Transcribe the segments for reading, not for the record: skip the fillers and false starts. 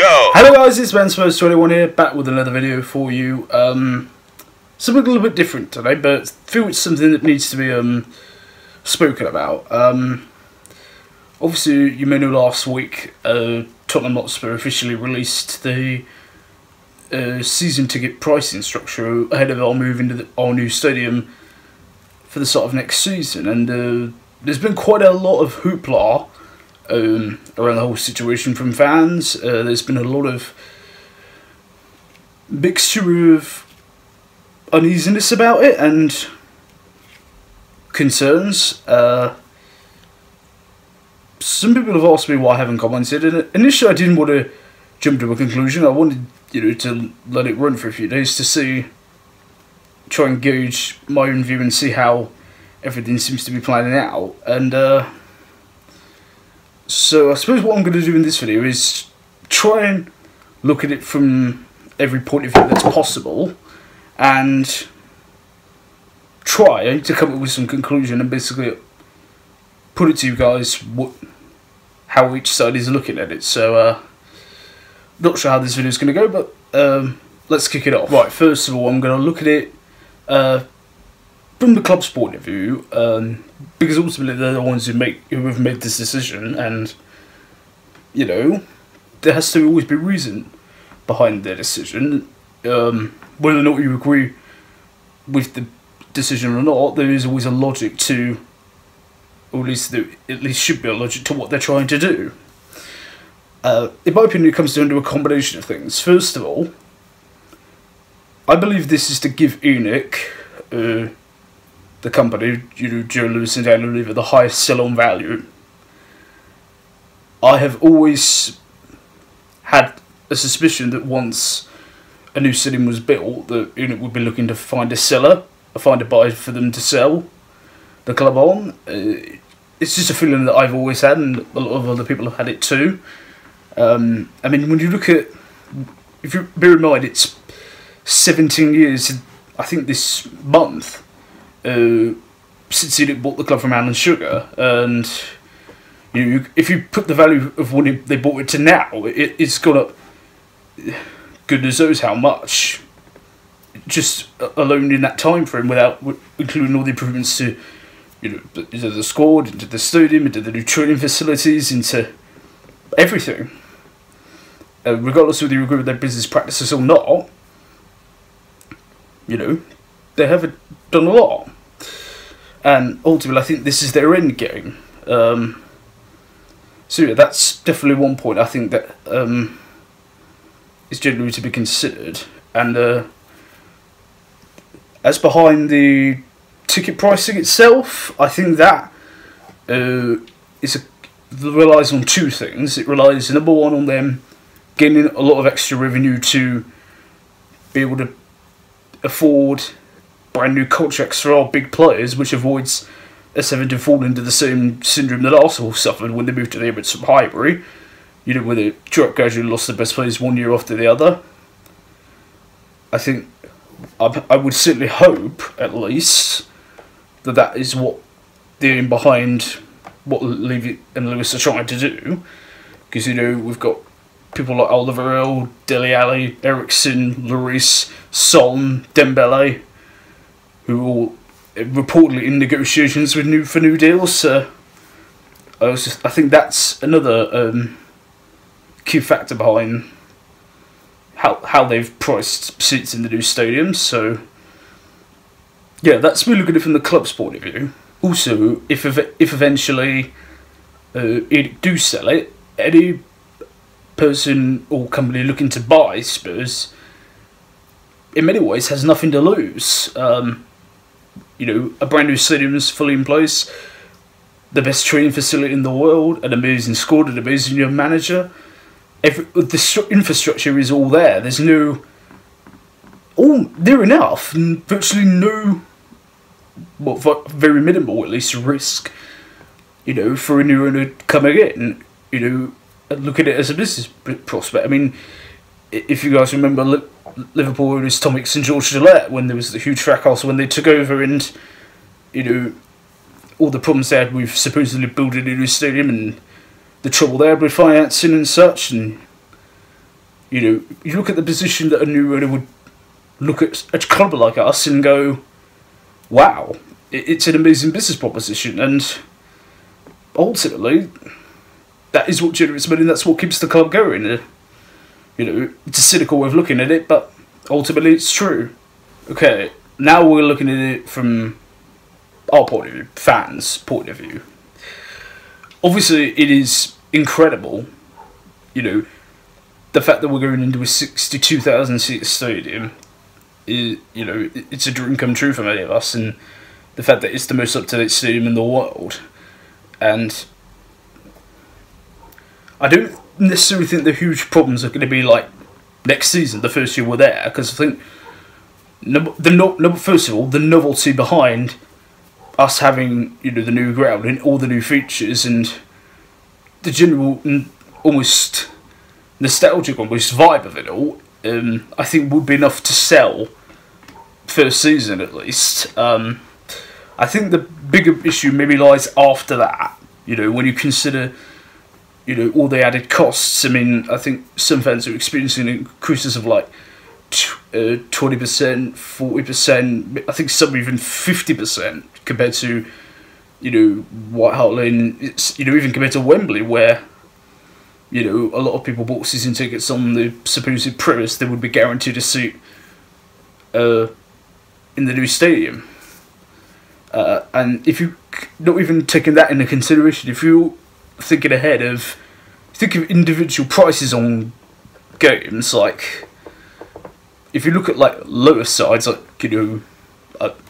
Go! Hello guys, it's Spurs 21 here, back with another video for you. Something a little bit different today, but I feel it's something that needs to be spoken about. Obviously, you may know last week, Tottenham Hotspur officially released the season ticket pricing structure ahead of our move into our new stadium for the start of next season, and there's been quite a lot of hoopla around the whole situation from fans. There's been a lot of mixture of uneasiness about it and concerns. Some people have asked me why I haven't commented, and initially I didn't want to jump to a conclusion. I wanted, to let it run for a few days to try and gauge my own view and see how everything seems to be planning out. And so I suppose what I'm going to do in this video is try and look at it from every point of view that's possible and try to come up with some conclusion and basically put it to you guys how each side is looking at it. So not sure how this video is going to go, but let's kick it off. Right, first of all, I'm going to look at it from the club's point of view, because ultimately they're the ones who have made this decision, and there has to always be reason behind their decision. Whether or not you agree with the decision or not, there is always a logic to, or at least should be a logic to what they're trying to do. In my opinion, it comes down to a combination of things. First of all, I believe this is to give ENIC, the company, Joe Lewis and Daniel Levy, the highest sell-on value. I have always had a suspicion that once a new stadium was built, that ENIC would be looking to find a buyer for them to sell the club on. It's just a feeling that I've always had, and a lot of other people have had it too. I mean, when you look at, if you bear in mind, it's 17 years, I think this month, since ENIC bought the club from Alan Sugar, and if you put the value of when they bought it to now, it's gone up, goodness knows how much, just alone in that time frame, without including all the improvements to, into the squad, into the stadium, into the new training facilities, into everything. Regardless of whether you agree with their business practices or not, they have done a lot. And ultimately, I think this is their end game. So yeah, that's definitely one point I think that is generally to be considered. And as behind the ticket pricing itself, I think that relies on two things. It relies, number one, on them gaining a lot of extra revenue to be able to afford brand new contracts for our big players, which avoids us having to fall into the same syndrome that Arsenal suffered when they moved to the Emirates from Highbury, where they gradually lost the best players one year after the other. I think, I would certainly hope, at least, that is what the aim behind what Levy and Lewis are trying to do. Because, we've got people like Alderweireld, Dele Alli, Eriksen, Lloris, Son, Dembele, who are all reportedly in negotiations with for new deals. So I think that's another key factor behind how they've priced seats in the new stadium. So yeah, that's me looking at it from the club's point of view. Also, if eventually ENIC do sell it, any person or company looking to buy Spurs, in many ways, has nothing to lose. A brand new stadium is fully in place, the best training facility in the world, an amazing squad, an amazing young manager. The infrastructure is all there. There's near enough, and virtually no, very minimal at least, risk, for a new owner coming in, and look at it as a business prospect. I mean, if you guys remember Liverpool owners Tom Hicks and George Gillette, when there was the huge fracas when they took over, and all the problems they had with supposedly building a new stadium and the trouble there with financing and such, and You know, you look at the position that a new owner would look at a club like us and go, wow, it's an amazing business proposition, and ultimately that is what generates money, and that's what keeps the club going. You know, it's a cynical way of looking at it, but ultimately it's true. Okay, now we're looking at it from our point of view, fans' point of view. Obviously, it is incredible, you know, the fact that we're going into a 62,000 seat stadium. You know, it's a dream come true for many of us, and the fact that it's the most up-to-date stadium in the world. And I don't necessarily think the huge problems are going to be like next season, the first year we're there, because I think first of all, the novelty behind us having, you know, the new ground and all the new features and the general almost nostalgic, almost vibe of it all, I think would be enough to sell first season at least. I think the bigger issue maybe lies after that. You know, when you consider, you know, all the added costs. I mean, I think some fans are experiencing increases of like 20%, 40%. I think some even 50% compared to, you know, White Hart Lane. It's, you know, even compared to Wembley, where, you know, a lot of people bought season tickets on the supposed premise they would be guaranteed a seat in the new stadium. And if you not even taking that into consideration, if you're thinking ahead of, think of individual prices on games, like if you look at like lower sides, like, you know,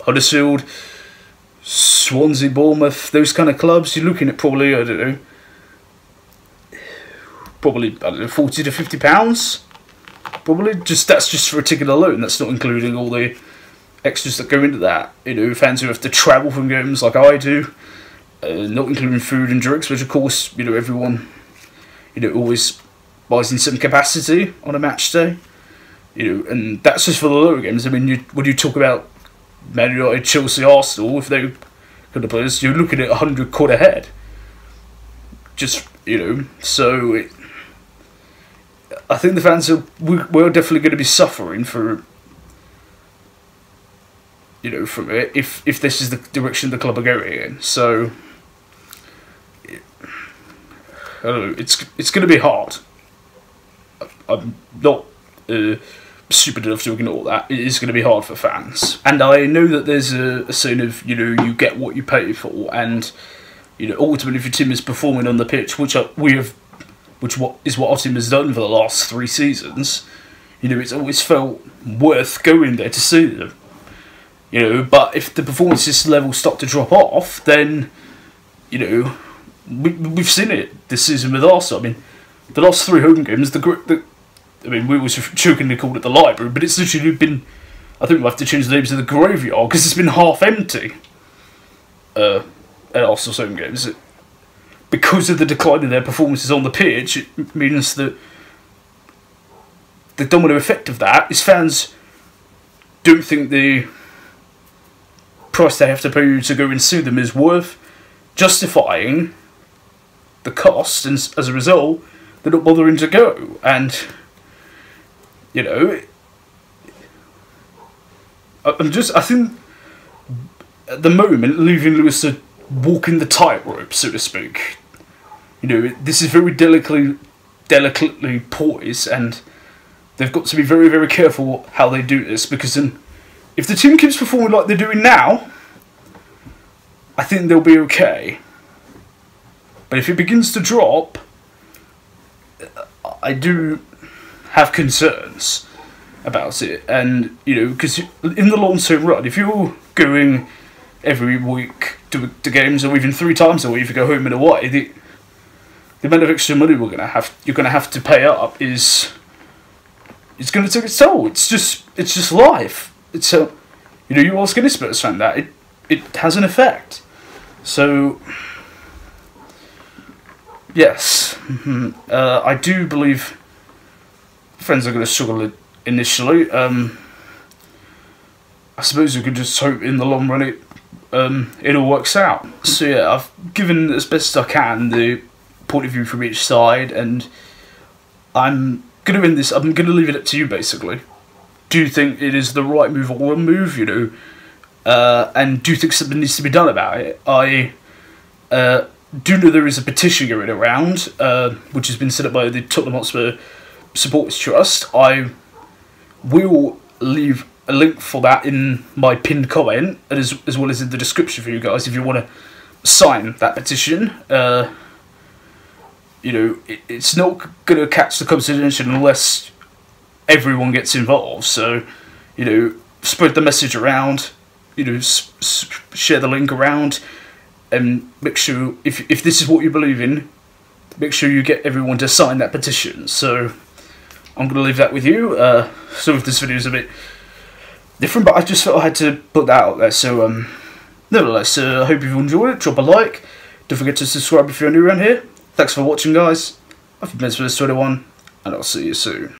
Huddersfield, Swansea, Bournemouth, those kind of clubs, you're looking at probably, I don't know, probably, I don't know, £40 to £50. Probably, that's just for a ticket alone. That's not including all the extras that go into that. You know, fans who have to travel from games like I do, not including food and drinks, which of course, you know, everyone, you know, always buys in some capacity on a match day. You know, and that's just for the lower games. I mean, when you talk about Man United, Chelsea, Arsenal, if they could have players, you're looking at £100 a head. Just, you know, so I think the fans we're definitely going to be suffering for, you know, from it if this is the direction the club are going in. So I don't know. It's going to be hard. I'm not stupid enough to ignore that. It is going to be hard for fans, and I know that there's a saying of, you know, you get what you pay for, and, you know, ultimately if your team is performing on the pitch, which is what our team has done for the last 3 seasons, you know, it's always felt worth going there to see them. You know, but if the performances levels start to drop off, then, you know, we've seen it this season with Arsenal. I mean, the last 3 home games, I mean, we always jokingly called it the library, but it's literally been, I think we'll have to change the names to the graveyard, because it's been half empty at Arsenal's home games. Because of the decline in their performances on the pitch, it means that the domino effect of that is fans don't think the price they have to pay to go and see them is worth justifying the cost, and as a result, they're not bothering to go. And, you know, I think at the moment, leaving Lewis to walking the tightrope, so to speak. You know, this is very delicately poised, and they've got to be very, very careful how they do this, because then, if the team keeps performing like they're doing now, I think they'll be okay. But if it begins to drop, I do have concerns about it. And, you know, because in the long-term run, if you're going every week to games, or even 3 times a week if you go home and away, the amount of extra money you're going to have to pay up it's going to take its toll. It's just life. It's you know, you ask any Spurs fan that it has an effect. So yes, I do believe fans are going to struggle initially. I suppose we could just hope in the long run it all works out. So yeah, I've given as best I can the point of view from each side, and I'm going to end this. I'm going to leave it up to you, basically. Do you think it is the right move or wrong move? You know, and do you think something needs to be done about it? I do know there is a petition going around, which has been set up by the Tottenham Hotspur Supporters Trust. I will leave a link for that in my pinned comment, and as well as in the description for you guys if you want to sign that petition. You know, it's not going to catch the conversation unless everyone gets involved. So, you know, spread the message around. You know, share the link around, and make sure if this is what you believe in, make sure you get everyone to sign that petition. So, I'm going to leave that with you. So if this video is a bit different, but I just felt I had to put that out there. So, nevertheless, I hope you've enjoyed it. Drop a like. Don't forget to subscribe if you're new around here. Thanks for watching, guys. I've been Spurs 21, and I'll see you soon.